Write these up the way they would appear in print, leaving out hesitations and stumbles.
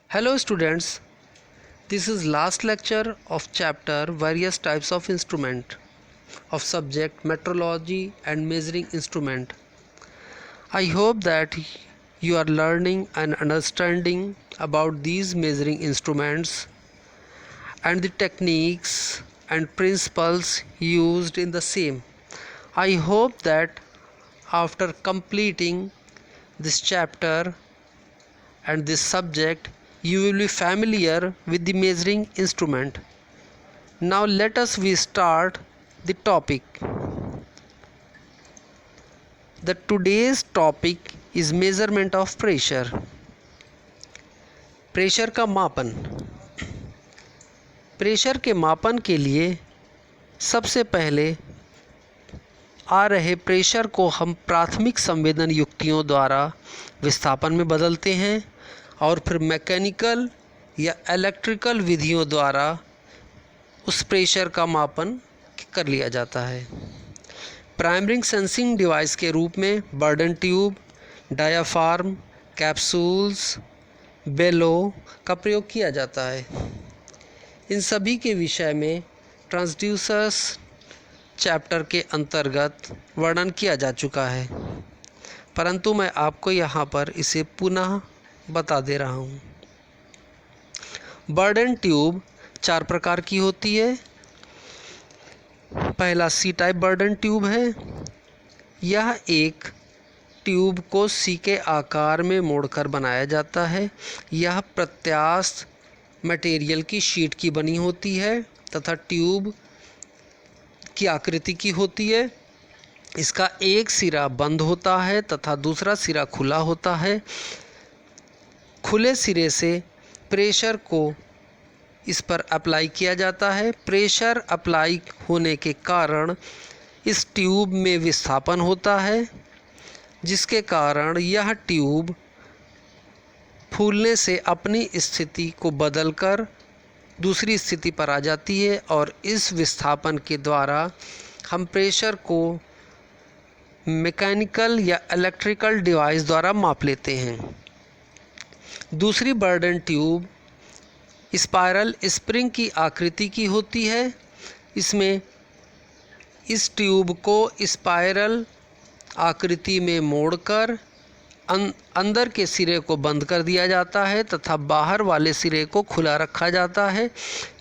Hello students, this is last lecture of chapter various types of instrument of subject metrology and measuring instrument. I hope that you are learning and understanding about these measuring instruments and the techniques and principles used in the same. I hope that after completing this chapter and this subject you will be familiar with the measuring instrument. Now let us start the topic. The today's topic is measurement of pressure. Pressure का मापन। Pressure के मापन के लिए सबसे पहले आ रहे pressure को हम प्राथमिक संवेदन युक्तियों द्वारा विस्थापन में बदलते हैं और फिर मैकेनिकल या इलेक्ट्रिकल विधियों द्वारा उस प्रेशर का मापन कर लिया जाता है। प्राइमरी सेंसिंग डिवाइस के रूप में बर्डन ट्यूब, डायाफ्राम, कैप्सूल्स, बेलो का प्रयोग किया जाता है। इन सभी के विषय में ट्रांसड्यूसर्स चैप्टर के अंतर्गत वर्णन किया जा चुका है, परंतु मैं आपको यहाँ पर इसे पुनः बता दे रहा हूँ। बर्डन ट्यूब 4 प्रकार की होती है। पहला सी टाइप बर्डन ट्यूब है। यह एक ट्यूब को सी के आकार में मोड़कर बनाया जाता है। यह प्रत्यास्थ मटेरियल की शीट की बनी होती है तथा ट्यूब की आकृति की होती है। इसका एक सिरा बंद होता है तथा दूसरा सिरा खुला होता है। खुले सिरे से प्रेशर को इस पर अप्लाई किया जाता है। प्रेशर अप्लाई होने के कारण इस ट्यूब में विस्थापन होता है, जिसके कारण यह ट्यूब फूलने से अपनी स्थिति को बदलकर दूसरी स्थिति पर आ जाती है और इस विस्थापन के द्वारा हम प्रेशर को मैकेनिकल या इलेक्ट्रिकल डिवाइस द्वारा माप लेते हैं। दूसरी बर्डन ट्यूब स्पाइरल स्प्रिंग की आकृति की होती है। इसमें इस ट्यूब को स्पाइरल आकृति में मोड़कर अंदर के सिरे को बंद कर दिया जाता है तथा बाहर वाले सिरे को खुला रखा जाता है।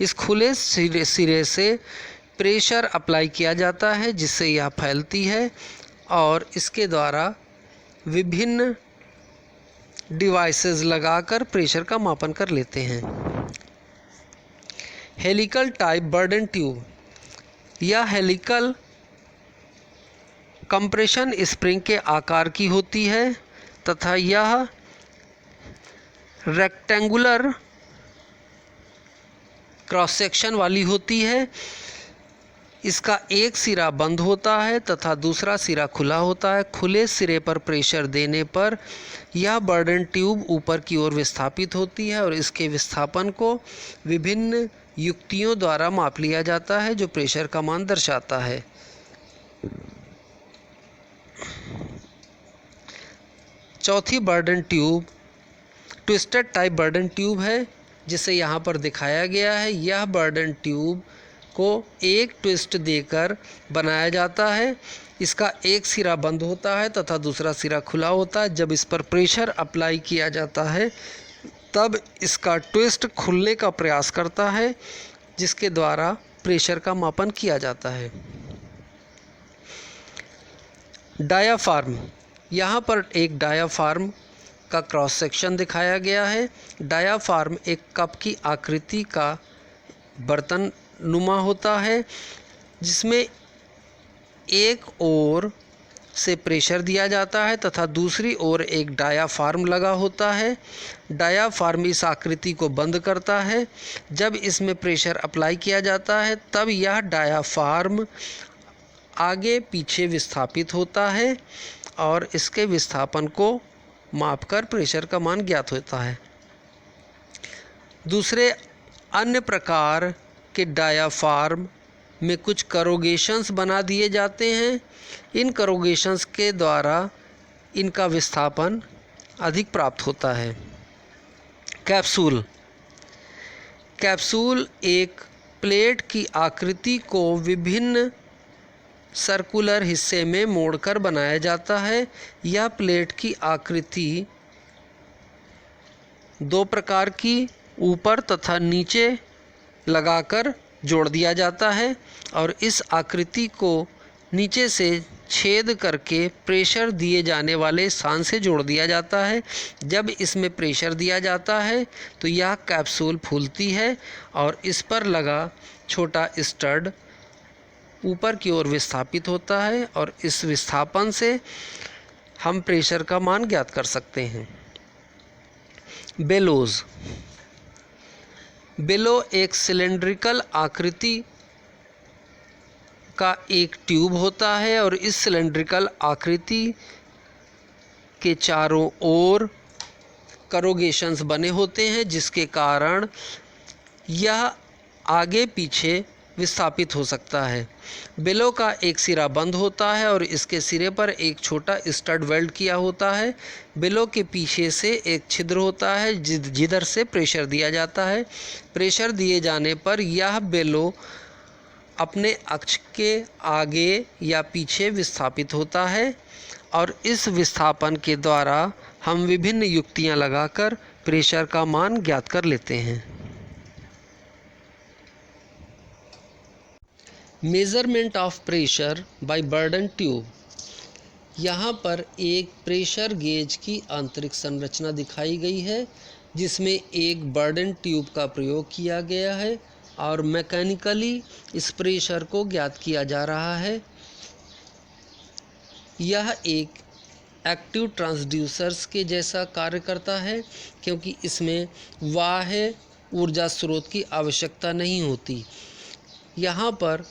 इस खुले सिरे से प्रेशर अप्लाई किया जाता है, जिससे यह फैलती है और इसके द्वारा विभिन्न डिवाइसेस लगाकर प्रेशर का मापन कर लेते हैं। Helical type burden tube. यह हेलिकल कंप्रेशन स्प्रिंग के आकार की होती है तथा यह रेक्टेंगुलर क्रॉस सेक्शन वाली होती है। इसका एक सिरा बंद होता है तथा दूसरा सिरा खुला होता है। खुले सिरे पर प्रेशर देने पर यह बर्डन ट्यूब ऊपर की ओर विस्थापित होती है और इसके विस्थापन को विभिन्न युक्तियों द्वारा माप लिया जाता है, जो प्रेशर का मान दर्शाता है। चौथी burden tube twisted type burden tube है, जिसे यहाँ पर दिखाया गया है। यह बर्डन ट्यूब को एक ट्विस्ट देकर बनाया जाता है। इसका एक सिरा बंद होता है तथा दूसरा सिरा खुला होता है। जब इस पर प्रेशर अप्लाई किया जाता है तब इसका ट्विस्ट खुलने का प्रयास करता है, जिसके द्वारा प्रेशर का मापन किया जाता है। डायाफ्राम। यहाँ पर एक डायाफ्राम का क्रॉस सेक्शन दिखाया गया है। डायाफ्राम एक कप की आकृति का बर्तन नुमा होता है, जिसमें एक ओर से प्रेशर दिया जाता है तथा दूसरी ओर एक डायाफ्राम लगा होता है। डायाफ्राम इस आकृति को बंद करता है। जब इसमें प्रेशर अप्लाई किया जाता है तब यह डायाफ्राम आगे पीछे विस्थापित होता है और इसके विस्थापन को मापकर प्रेशर का मान ज्ञात होता है। दूसरे अन्य प्रकार के डायाफ्राम में कुछ करोगेशंस बना दिए जाते हैं। इन करोगेशंस के द्वारा इनका विस्थापन अधिक प्राप्त होता है। कैप्सूल। कैप्सूल एक प्लेट की आकृति को विभिन्न सर्कुलर हिस्से में मोड़कर बनाया जाता है। यह प्लेट की आकृति दो प्रकार की ऊपर तथा नीचे लगाकर जोड़ दिया जाता है और इस आकृति को नीचे से छेद करके प्रेशर दिए जाने वाले स्थान से जोड़ दिया जाता है। जब इसमें प्रेशर दिया जाता है तो यह कैप्सूल फूलती है और इस पर लगा छोटा स्टड ऊपर की ओर विस्थापित होता है और इस विस्थापन से हम प्रेशर का मान ज्ञात कर सकते हैं। बेलोज। बेलो एक सिलेंड्रिकल आकृति का एक ट्यूब होता है और इस सिलेंड्रिकल आकृति के चारों ओर करोगेशंस बने होते हैं, जिसके कारण यह आगे पीछे विस्थापित हो सकता है। बेलो का एक सिरा बंद होता है और इसके सिरे पर एक छोटा स्टड वेल्ड किया होता है। बेलो के पीछे से एक छिद्र होता है जिधर से प्रेशर दिया जाता है। प्रेशर दिए जाने पर यह बेलो अपने अक्ष के आगे या पीछे विस्थापित होता है और इस विस्थापन के द्वारा हम विभिन्न युक्तियां लगाकर प्रेशर का मान ज्ञात कर लेते हैं। Measurement of pressure by burden tube. यहाँ पर एक प्रेशर गेज की आंतरिक संरचना दिखाई गई है जिसमें एक बर्डन ट्यूब का प्रयोग किया गया है और मैकेनिकली इस प्रेशर को ज्ञात किया जा रहा है। यह एक एक्टिव ट्रांसड्यूसर्स के जैसा कार्य करता है क्योंकि इसमें बाह्य ऊर्जा स्रोत की आवश्यकता नहीं होती। यहाँ पर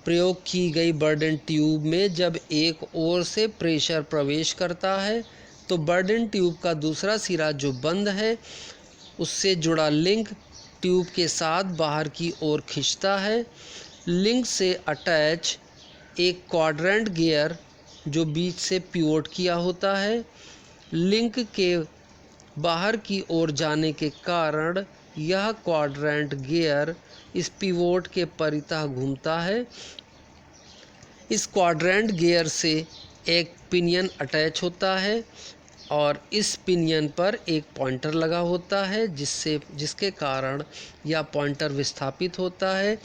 प्रयोग की गई बर्डन ट्यूब में जब एक ओर से प्रेशर प्रवेश करता है तो बर्डन ट्यूब का दूसरा सिरा जो बंद है उससे जुड़ा लिंक ट्यूब के साथ बाहर की ओर खींचता है। लिंक से अटैच एक क्वाड्रेंट गियर जो बीच से पिवोट किया होता है। लिंक के बाहर की ओर जाने के कारण यह क्वाड्रेंट गियर इस पिवोट के परितः घूमता है। इस क्वाड्रेंट गियर से एक पिनियन अटैच होता है और इस पिनियन पर एक पॉइंटर लगा होता है जिसके कारण यह पॉइंटर विस्थापित होता है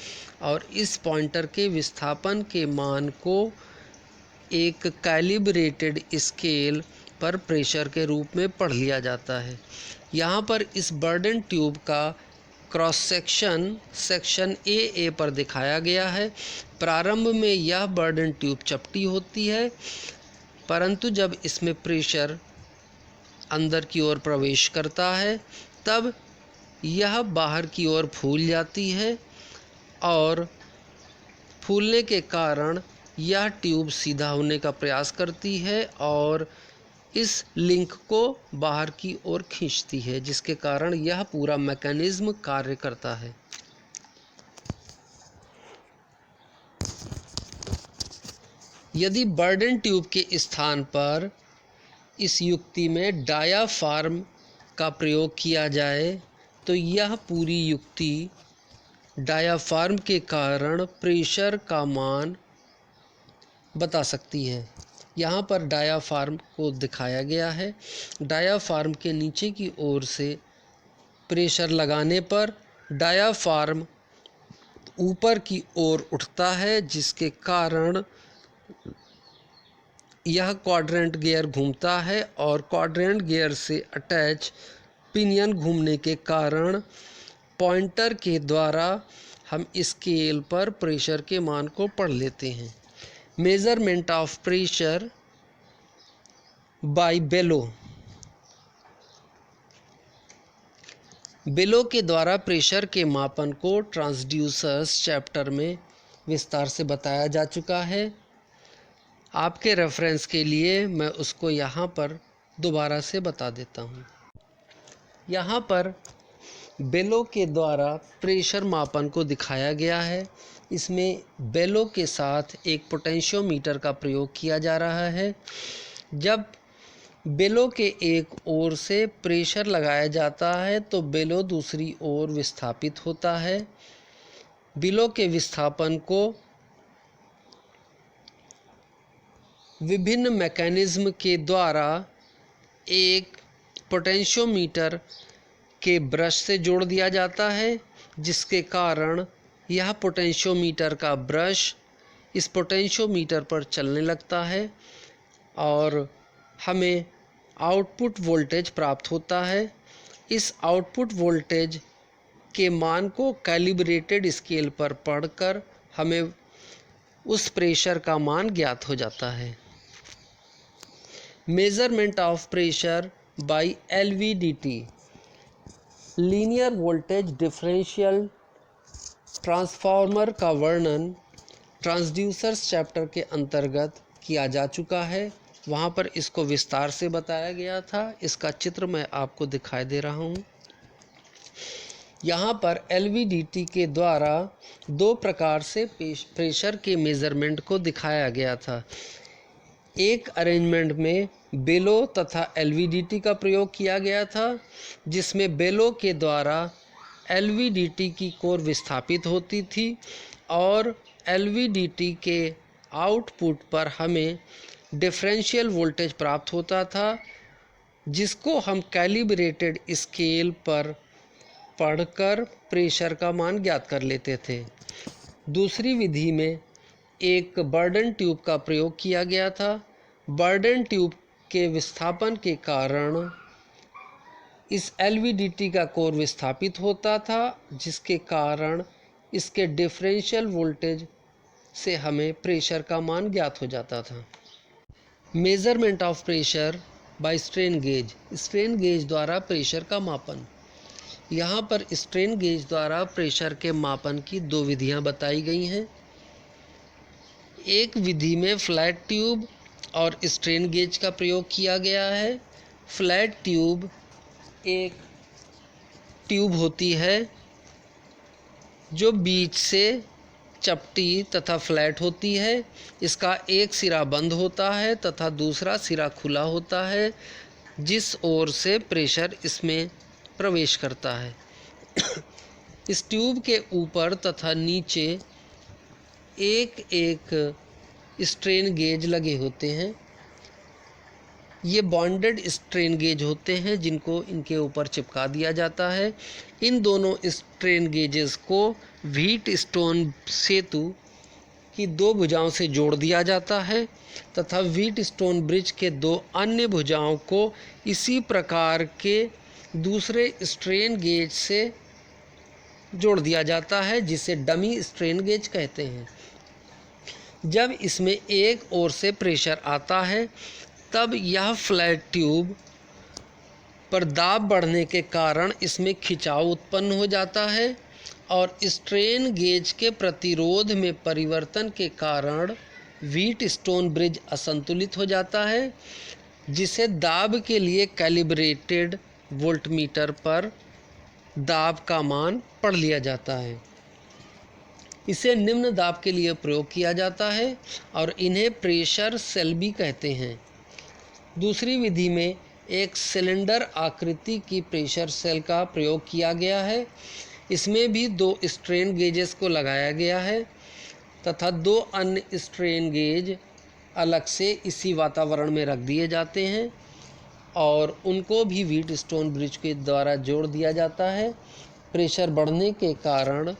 और इस पॉइंटर के विस्थापन के मान को एक कैलिब्रेटेड स्केल पर प्रेशर के रूप में पढ़ लिया जाता है। यहाँ पर इस बर्डन ट्यूब का क्रॉस सेक्शन ए पर दिखाया गया है। प्रारंभ में यह बर्डन ट्यूब चपटी होती है, परंतु जब इसमें प्रेशर अंदर की ओर प्रवेश करता है तब यह बाहर की ओर फूल जाती है और फूलने के कारण यह ट्यूब सीधा होने का प्रयास करती है और इस लिंक को बाहर की ओर खींचती है, जिसके कारण यह पूरा मैकेनिज्म कार्य करता है। यदि बर्डन ट्यूब के स्थान पर इस युक्ति में डायाफ्राम का प्रयोग किया जाए तो यह पूरी युक्ति डायाफ्राम के कारण प्रेशर का मान बता सकती है। यहाँ पर डायाफ्राम को दिखाया गया है। डायाफ्राम के नीचे की ओर से प्रेशर लगाने पर डायाफ्राम ऊपर की ओर उठता है, जिसके कारण यह क्वाड्रेंट गियर घूमता है और क्वाड्रेंट गियर से अटैच पिनियन घूमने के कारण पॉइंटर के द्वारा हम स्केल पर प्रेशर के मान को पढ़ लेते हैं। मेज़रमेंट ऑफ प्रेशर बाय बेलो। बेलो के द्वारा प्रेशर के मापन को ट्रांसड्यूसर्स चैप्टर में विस्तार से बताया जा चुका है। आपके रेफरेंस के लिए मैं उसको यहाँ पर दोबारा से बता देता हूँ। यहाँ पर बेलो के द्वारा प्रेशर मापन को दिखाया गया है। इसमें बेलो के साथ एक पोटेंशियोमीटर का प्रयोग किया जा रहा है। जब बेलो के एक ओर से प्रेशर लगाया जाता है तो बेलो दूसरी ओर विस्थापित होता है। बेलो के विस्थापन को विभिन्न मैकेनिज्म के द्वारा एक पोटेंशियोमीटर के ब्रश से जोड़ दिया जाता है, जिसके कारण यह पोटेंशियोमीटर का ब्रश इस पोटेंशियोमीटर पर चलने लगता है और हमें आउटपुट वोल्टेज प्राप्त होता है। इस आउटपुट वोल्टेज के मान को कैलिब्रेटेड स्केल पर पढ़कर हमें उस प्रेशर का मान ज्ञात हो जाता है। Measurement of pressure by LVDT, linear voltage differential transformer का वर्णन ट्रांसड्यूसर्स चैप्टर के अंतर्गत किया जा चुका है। वहाँ पर इसको विस्तार से बताया गया था। इसका चित्र मैं आपको दिखाई दे रहा हूँ। यहाँ पर LVDT के द्वारा दो प्रकार से प्रेशर के मेज़रमेंट को दिखाया गया था। एक अरेंजमेंट में बेलो तथा LVDT का प्रयोग किया गया था, जिसमें बेलो के द्वारा LVDT की कोर विस्थापित होती थी और LVDT के आउटपुट पर हमें डिफरेंशियल वोल्टेज प्राप्त होता था, जिसको हम कैलिब्रेटेड स्केल पर पढ़कर प्रेशर का मान ज्ञात कर लेते थे। दूसरी विधि में एक बर्डन ट्यूब का प्रयोग किया गया था। बर्डन ट्यूब के विस्थापन के कारण इस LVDT का कोर विस्थापित होता था, जिसके कारण इसके डिफरेंशियल वोल्टेज से हमें प्रेशर का मान ज्ञात हो जाता था। Measurement of pressure by strain gauge, strain gauge द्वारा प्रेशर का मापन। यहाँ पर स्ट्रेन गेज द्वारा प्रेशर के मापन की दो विधियाँ बताई गई हैं। एक विधि में फ्लैट ट्यूब और स्ट्रेन गेज का प्रयोग किया गया है। फ्लैट ट्यूब एक ट्यूब होती है जो बीच से चपटी तथा फ्लैट होती है। इसका एक सिरा बंद होता है तथा दूसरा सिरा खुला होता है, जिस ओर से प्रेशर इसमें प्रवेश करता है। इस ट्यूब के ऊपर तथा नीचे एक एक स्ट्रेन गेज लगे होते हैं। ये बॉन्डेड स्ट्रेन गेज होते हैं, जिनको इनके ऊपर चिपका दिया जाता है। इन दोनों स्ट्रेन गेजेस को व्हीट स्टोन सेतु की दो भुजाओं से जोड़ दिया जाता है तथा व्हीट स्टोन ब्रिज के दो अन्य भुजाओं को इसी प्रकार के दूसरे स्ट्रेन गेज से जोड़ दिया जाता है, जिसे डमी स्ट्रेन गेज कहते हैं। जब इसमें एक ओर से प्रेशर आता है, तब यह फ्लैट ट्यूब पर दाब बढ़ने के कारण इसमें खिंचाव उत्पन्न हो जाता है और स्ट्रेन गेज के प्रतिरोध में परिवर्तन के कारण व्हीट स्टोन ब्रिज असंतुलित हो जाता है, जिसे दाब के लिए कैलिब्रेटेड वोल्टमीटर पर दाब का मान पढ़ लिया जाता है। इसे निम्न दाब के लिए प्रयोग किया जाता है और इन्हें प्रेशर सेल भी कहते हैं। दूसरी विधि में एक सिलेंडर आकृति की प्रेशर सेल का प्रयोग किया गया है। इसमें भी दो स्ट्रेन गेजेस को लगाया गया है तथा दो अन्य स्ट्रेन गेज अलग से इसी वातावरण में रख दिए जाते हैं और उनको भी व्हीट स्टोन ब्रिज के द्वारा जोड़ दिया जाता है। प्रेशर बढ़ने के कारण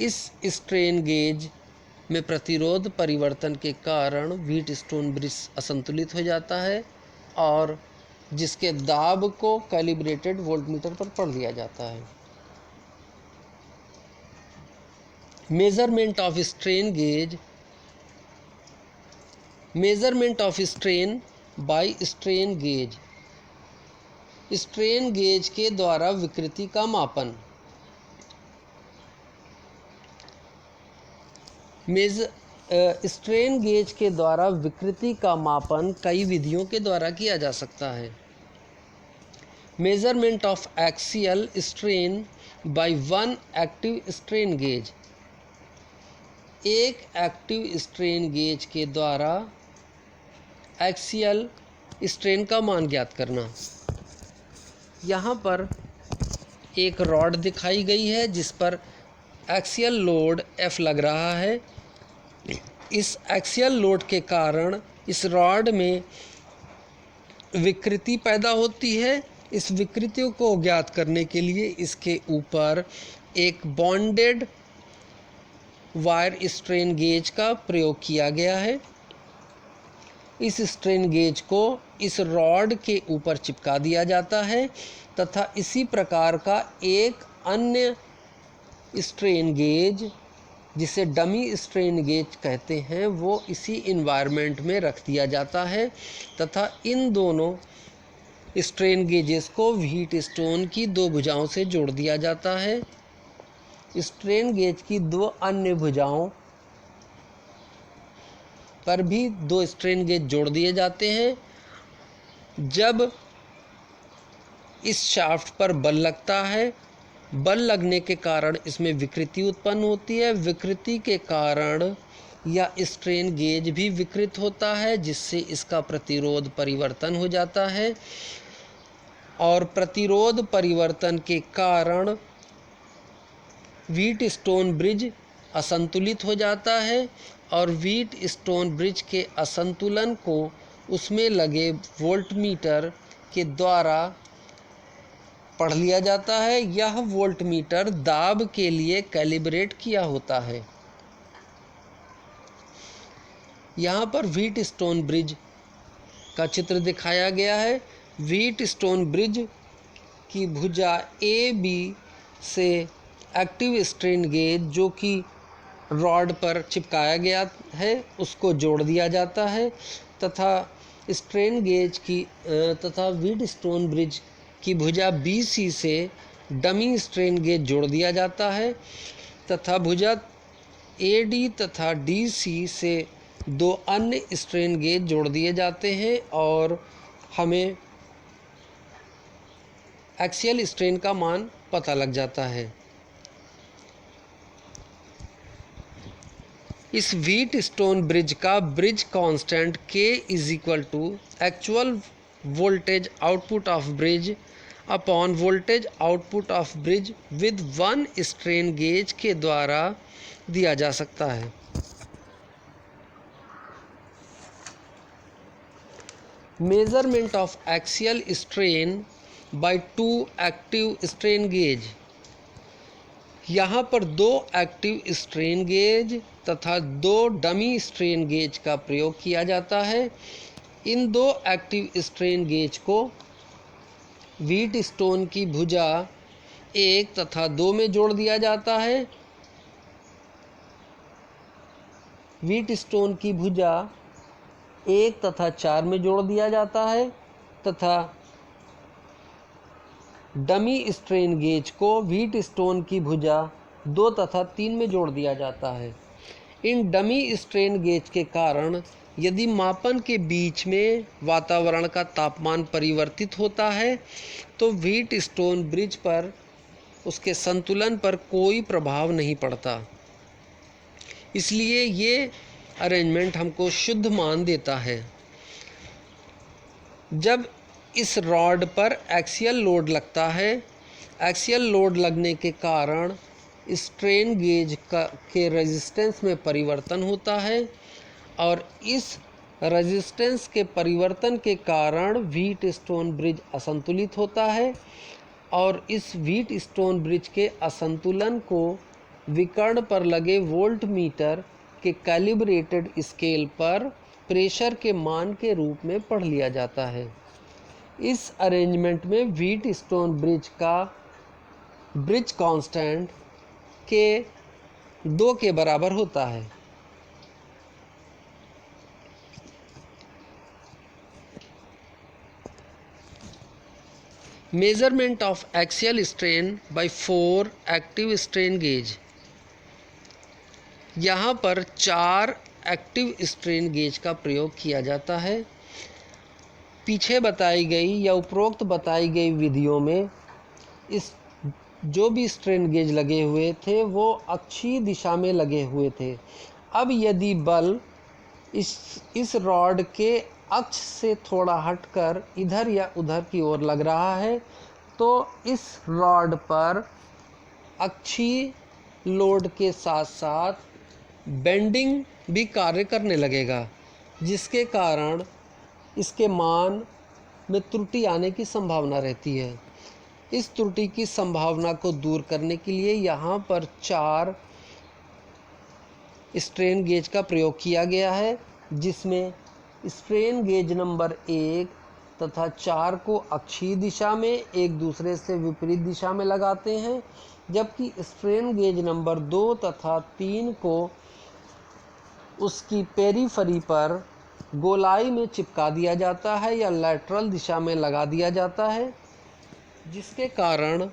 इस स्ट्रेन गेज में प्रतिरोध परिवर्तन के कारण व्हीट स्टोन ब्रिज असंतुलित हो जाता है और जिसके दाब को कैलिब्रेटेड वोल्टमीटर पर पढ़ दिया जाता है। Measurement of strain gauge, measurement of strain by strain gauge, strain gauge के द्वारा विकृति का मापन। स्ट्रेन गेज के द्वारा विकृति का मापन कई विधियों के द्वारा किया जा सकता है। Measurement of axial strain by one active strain gauge, एक एक्टिव स्ट्रेन गेज के द्वारा एक्सियल स्ट्रेन का मान ज्ञात करना। यहाँ पर एक रॉड दिखाई गई है जिस पर एक्सियल लोड F लग रहा है। इस एक्सियल लोड के कारण इस रॉड में विकृति पैदा होती है। इस विकृतियों को ज्ञात करने के लिए इसके ऊपर एक बॉन्डेड वायर स्ट्रेन गेज का प्रयोग किया गया है। इस स्ट्रेन गेज को इस रॉड के ऊपर चिपका दिया जाता है तथा इसी प्रकार का एक अन्य स्ट्रेन गेज, जिसे डमी स्ट्रेन गेज कहते हैं, वो इसी इन्वायरमेंट में रख दिया जाता है तथा इन दोनों स्ट्रेन गेजेस को व्हीट स्टोन की दो भुजाओं से जोड़ दिया जाता है। स्ट्रेन गेज की दो अन्य भुजाओं पर भी दो स्ट्रेन गेज जोड़ दिए जाते हैं। जब इस शाफ्ट पर बल लगता है, बल लगने के कारण इसमें विकृति उत्पन्न होती है। विकृति के कारण यह स्ट्रेन गेज भी विकृत होता है, जिससे इसका प्रतिरोध परिवर्तन हो जाता है और प्रतिरोध परिवर्तन के कारण व्हीट स्टोन ब्रिज असंतुलित हो जाता है और व्हीट स्टोन ब्रिज के असंतुलन को उसमें लगे वोल्टमीटर के द्वारा पढ़ लिया जाता है। यह वोल्टमीटर दाब के लिए कैलिब्रेट किया होता है। यहाँ पर व्हीट स्टोन ब्रिज का चित्र दिखाया गया है। व्हीट स्टोन ब्रिज की भुजा ए बी से एक्टिव स्ट्रेन गेज, जो कि रॉड पर चिपकाया गया है, उसको जोड़ दिया जाता है तथा स्ट्रेन गेज की तथा व्हीट स्टोन ब्रिज की भुजा बी सी से डमी स्ट्रेन गेज जोड़ दिया जाता है तथा भुजा ए डी तथा डी सी से दो अन्य स्ट्रेन गेज जोड़ दिए जाते हैं और हमें एक्सियल स्ट्रेन का मान पता लग जाता है। इस व्हीट स्टोन ब्रिज का bridge constant K is equal to actual voltage output of bridge upon voltage output of bridge with one strain gauge के द्वारा दिया जा सकता है। Measurement of axial strain by two active strain gauge. यहाँ पर दो एक्टिव स्ट्रेन गेज तथा दो डमी स्ट्रेन गेज का प्रयोग किया जाता है। इन दो एक्टिव स्ट्रेन गेज को व्हीट स्टोन की भुजा 1 तथा 2 में जोड़ दिया जाता है। व्हीट स्टोन की भुजा 1 तथा 4 में जोड़ दिया जाता है तथा डमी स्ट्रेन गेज को व्हीट स्टोन की भुजा 2 तथा 3 में जोड़ दिया जाता है। इन डमी स्ट्रेन गेज के कारण यदि मापन के बीच में वातावरण का तापमान परिवर्तित होता है तो व्हीट स्टोन ब्रिज पर उसके संतुलन पर कोई प्रभाव नहीं पड़ता। इसलिए ये अरेंजमेंट हमको शुद्ध मान देता है। जब इस रॉड पर एक्सियल लोड लगता है, एक्सियल लोड लगने के कारण स्ट्रेन गेज के रेजिस्टेंस में परिवर्तन होता है और इस रेजिस्टेंस के परिवर्तन के कारण व्हीट स्टोन ब्रिज असंतुलित होता है और इस व्हीट स्टोन ब्रिज के असंतुलन को विकर्ण पर लगे वोल्टमीटर के कैलिब्रेटेड स्केल पर प्रेशर के मान के रूप में पढ़ लिया जाता है। इस अरेंजमेंट में व्हीट स्टोन ब्रिज का ब्रिज कांस्टेंट के 2 के बराबर होता है। Measurement of axial strain by 4 active strain gauge. यहाँ पर 4 एक्टिव स्ट्रेन गेज का प्रयोग किया जाता है। पीछे बताई गई या उपरोक्त बताई गई विधियों में इस जो भी स्ट्रेन गेज लगे हुए थे वो अक्षीय दिशा में लगे हुए थे। अब यदि बल इस रॉड के अक्ष से थोड़ा हटकर इधर या उधर की ओर लग रहा है तो इस रॉड पर अक्षीय लोड के साथ साथ बेंडिंग भी कार्य करने लगेगा, जिसके कारण इसके मान में त्रुटि आने की संभावना रहती है। इस त्रुटि की संभावना को दूर करने के लिए यहाँ पर 4 स्ट्रेन गेज का प्रयोग किया गया है, जिसमें स्ट्रेन गेज नंबर 1 तथा 4 को अक्षीय दिशा में एक दूसरे से विपरीत दिशा में लगाते हैं, जबकि स्ट्रेन गेज नंबर 2 तथा 3 को उसकी पेरीफरी पर गोलाई में चिपका दिया जाता है या लैटरल दिशा में लगा दिया जाता है, जिसके कारण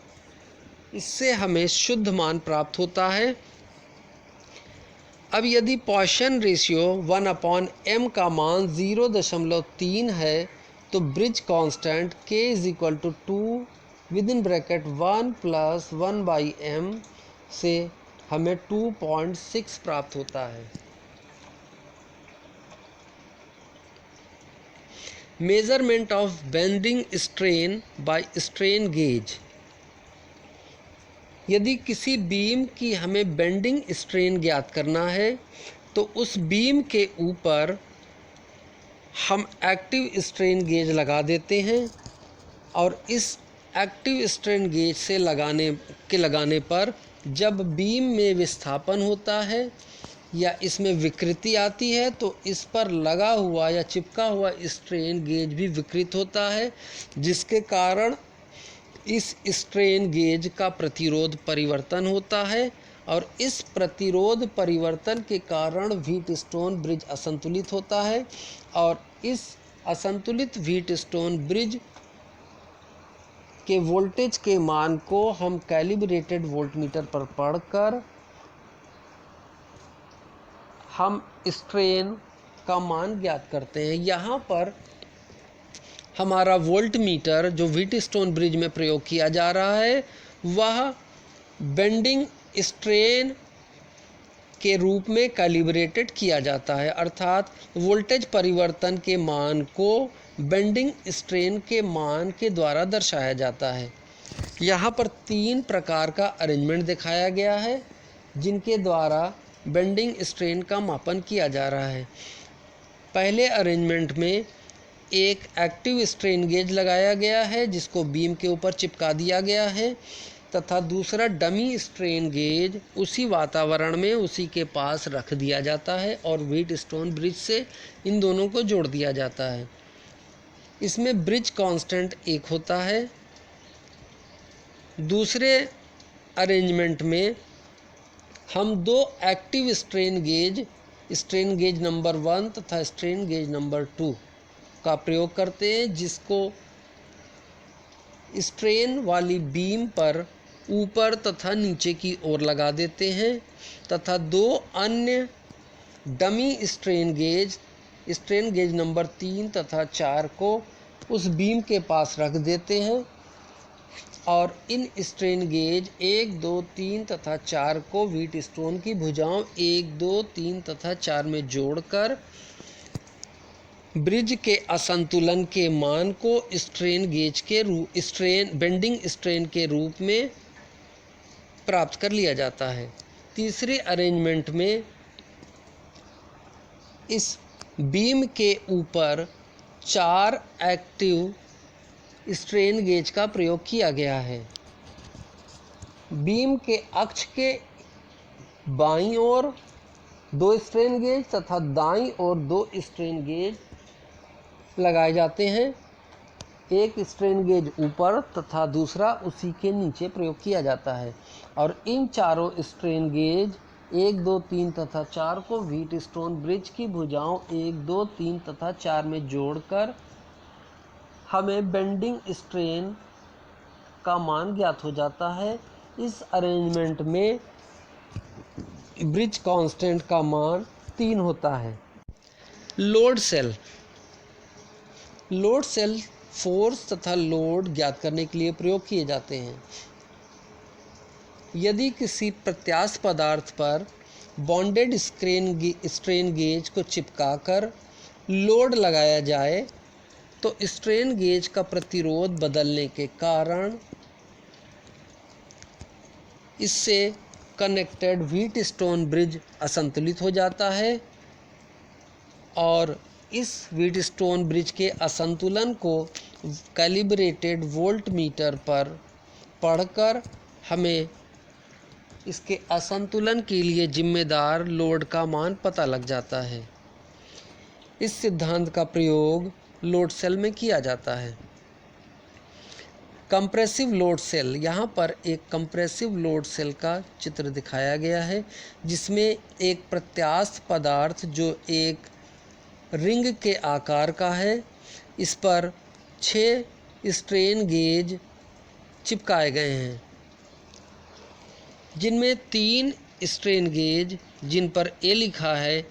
इससे हमें शुद्ध मान प्राप्त होता है। अब यदि पॉइसन रेशियो 1/m का मान 0.3 है तो ब्रिज कांस्टेंट k = 2 (1 + 1/m) से हमें 2.6 प्राप्त होता है। Measurement of bending strain by strain gauge. यदि किसी बीम की हमें बेंडिंग स्ट्रेन ज्ञात करना है तो उस बीम के ऊपर हम एक्टिव स्ट्रेन गेज लगा देते हैं और इस एक्टिव स्ट्रेन गेज से लगाने पर जब बीम में विस्थापन होता है या इसमें विकृति आती है तो इस पर लगा हुआ या चिपका हुआ स्ट्रेन गेज भी विकृत होता है, जिसके कारण इस स्ट्रेन गेज का प्रतिरोध परिवर्तन होता है और इस प्रतिरोध परिवर्तन के कारण व्हीटस्टोन ब्रिज असंतुलित होता है और इस असंतुलित व्हीटस्टोन ब्रिज के वोल्टेज के मान को हम कैलिब्रेटेड वोल्टमीटर पर पढ़कर हम स्ट्रेन का मान ज्ञात करते हैं। यहाँ पर हमारा वोल्टमीटर जो व्हीटस्टोन ब्रिज में प्रयोग किया जा रहा है वह बेंडिंग स्ट्रेन के रूप में कैलिब्रेटेड किया जाता है, अर्थात वोल्टेज परिवर्तन के मान को बेंडिंग स्ट्रेन के मान के द्वारा दर्शाया जाता है। यहाँ पर 3 प्रकार का अरेंजमेंट दिखाया गया है जिनके द्वारा बेंडिंग स्ट्रेन का मापन किया जा रहा है। पहले अरेंजमेंट में एक एक्टिव स्ट्रेन गेज लगाया गया है जिसको बीम के ऊपर चिपका दिया गया है तथा दूसरा डमी स्ट्रेन गेज उसी वातावरण में उसी के पास रख दिया जाता है और व्हीटस्टोन ब्रिज से इन दोनों को जोड़ दिया जाता है। इसमें ब्रिज कांस्टेंट 1 होता है। दूसरे अरेंजमेंट में हम 2 एक्टिव स्ट्रेन गेज नंबर 1 तथा स्ट्रेन गेज नंबर 2 का प्रयोग करते हैं, जिसको स्ट्रेन वाली बीम पर ऊपर तथा नीचे की ओर लगा देते हैं तथा 2 अन्य डमी स्ट्रेन गेज नंबर 3 तथा 4 को उस बीम के पास रख देते हैं और इन स्ट्रेन गेज 1, 2, 3 तथा 4 को व्हीटस्टोन की भुजाओं 1, 2, 3 तथा 4 में जोड़कर ब्रिज के असंतुलन के मान को बेंडिंग स्ट्रेन के रूप में प्राप्त कर लिया जाता है। तीसरे अरेंजमेंट में इस बीम के ऊपर 4 एक्टिव स्ट्रेन गेज का प्रयोग किया गया है। बीम के अक्ष के बाईं ओर 2 स्ट्रेन गेज तथा दाईं ओर 2 स्ट्रेन गेज लगाए जाते हैं। एक स्ट्रेन गेज ऊपर तथा दूसरा उसी के नीचे प्रयोग किया जाता है और इन चारों स्ट्रेन गेज 1, 2, 3 तथा 4 को व्हीटस्टोन ब्रिज की भुजाओं 1, 2, 3 तथा 4 में जोड़कर हमें बेंडिंग स्ट्रेन का मान ज्ञात हो जाता है। इस अरेंजमेंट में ब्रिज कांस्टेंट का मान 3 होता है। लोड सेल फोर्स तथा लोड ज्ञात करने के लिए प्रयोग किए जाते हैं। यदि किसी प्रत्यास्थ पदार्थ पर बॉन्डेड स्ट्रेन गेज को चिपकाकर लोड लगाया जाए तो स्ट्रेन गेज का प्रतिरोध बदलने के कारण इससे कनेक्टेड व्हीटस्टोन ब्रिज असंतुलित हो जाता है और इस व्हीटस्टोन ब्रिज के असंतुलन को कैलिब्रेटेड वोल्टमीटर पर पढ़कर हमें इसके असंतुलन के लिए जिम्मेदार लोड का मान पता लग जाता है। इस सिद्धांत का प्रयोग लोड सेल में किया जाता है। कंप्रेसिव लोड सेल, यहाँ पर एक कंप्रेसिव लोड सेल का चित्र दिखाया गया है जिसमें एक प्रत्यास्थ पदार्थ जो एक रिंग के आकार का है, इस पर 6 स्ट्रेन गेज चिपकाए गए हैं जिनमें 3 स्ट्रेन गेज जिन पर ए लिखा है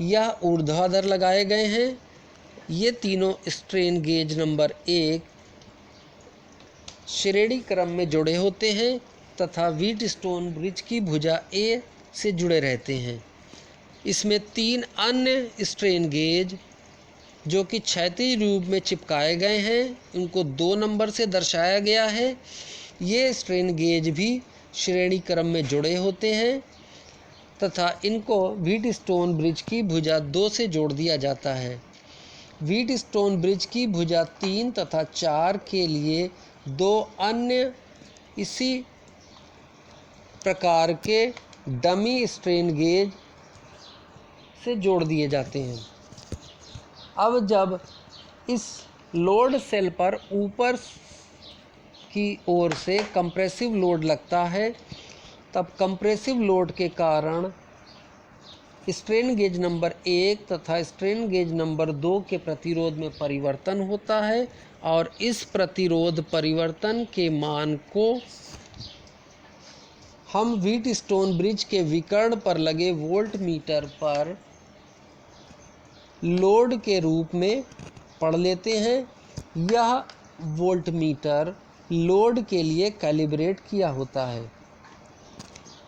यह ऊर्ध्वाधर लगाए गए हैं। ये तीनों स्ट्रेन गेज नंबर 1 श्रेणी क्रम में जुड़े होते हैं तथा व्हीटस्टोन ब्रिज की भुजा ए से जुड़े रहते हैं। इसमें 3 अन्य स्ट्रेन गेज जो कि क्षैतिज रूप में चिपकाए गए हैं, उनको 2 नंबर से दर्शाया गया है। ये स्ट्रेन गेज भी श्रेणी क्रम में जुड़े होते हैं तथा इनको व्हीटस्टोन ब्रिज की भुजा 2 से जोड़ दिया जाता है। व्हीटस्टोन ब्रिज की भुजा 3 तथा 4 के लिए 2 अन्य इसी प्रकार के डमी स्ट्रेन गेज से जोड़ दिए जाते हैं। अब जब इस लोड सेल पर ऊपर की ओर से कंप्रेसिव लोड लगता है तब कंप्रेसिव लोड के कारण स्ट्रेन गेज नंबर 1 तथा स्ट्रेन गेज नंबर 2 के प्रतिरोध में परिवर्तन होता है और इस प्रतिरोध परिवर्तन के मान को हम व्हीटस्टोन ब्रिज के विकर्ण पर लगे वोल्टमीटर पर लोड के रूप में पढ़ लेते हैं। यह वोल्टमीटर लोड के लिए कैलिब्रेट किया होता है।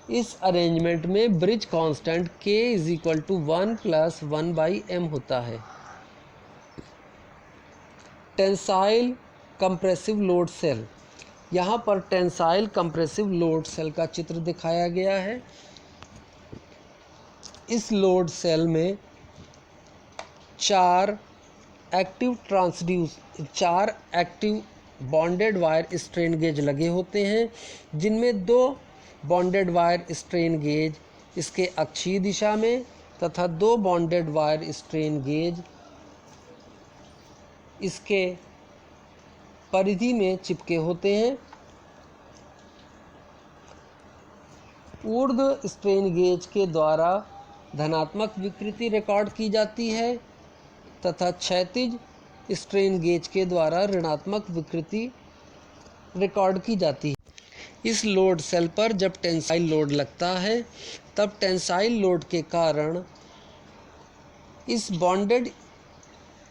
इस अरेंजमेंट में ब्रिज कांस्टेंट K = 1 + 1/m होता है। टेंसाइल कंप्रेसिव लोड सेल, यहाँ पर टेंसाइल कंप्रेसिव लोड सेल का चित्र दिखाया गया है। इस लोड सेल में 4 active bonded wire strain gauge लगे होते हैं जिनमें 2 बॉन्डेड वायर स्ट्रेन गेज इसके अक्षीय दिशा में तथा 2 बॉन्डेड वायर स्ट्रेन गेज इसके परिधि में चिपके होते हैं। ऊर्ध्व स्ट्रेन गेज के द्वारा धनात्मक विकृति रिकॉर्ड की जाती है तथा क्षैतिज स्ट्रेन गेज के द्वारा ऋणात्मक विकृति रिकॉर्ड की जाती है। इस लोड सेल पर जब टेंसाइल लोड लगता है तब टेंसाइल लोड के कारण इस बॉन्डेड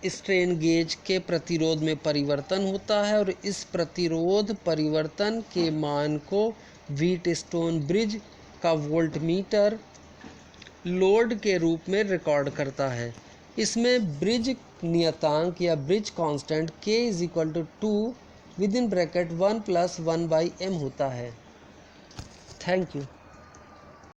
स्ट्रेन गेज के प्रतिरोध में परिवर्तन होता है और इस प्रतिरोध परिवर्तन के मान को व्हीटस्टोन ब्रिज का वोल्टमीटर लोड के रूप में रिकॉर्ड करता है। इसमें ब्रिज नियतांक या ब्रिज कांस्टेंट K = 2 (1 + 1/m) होता है। Thank you.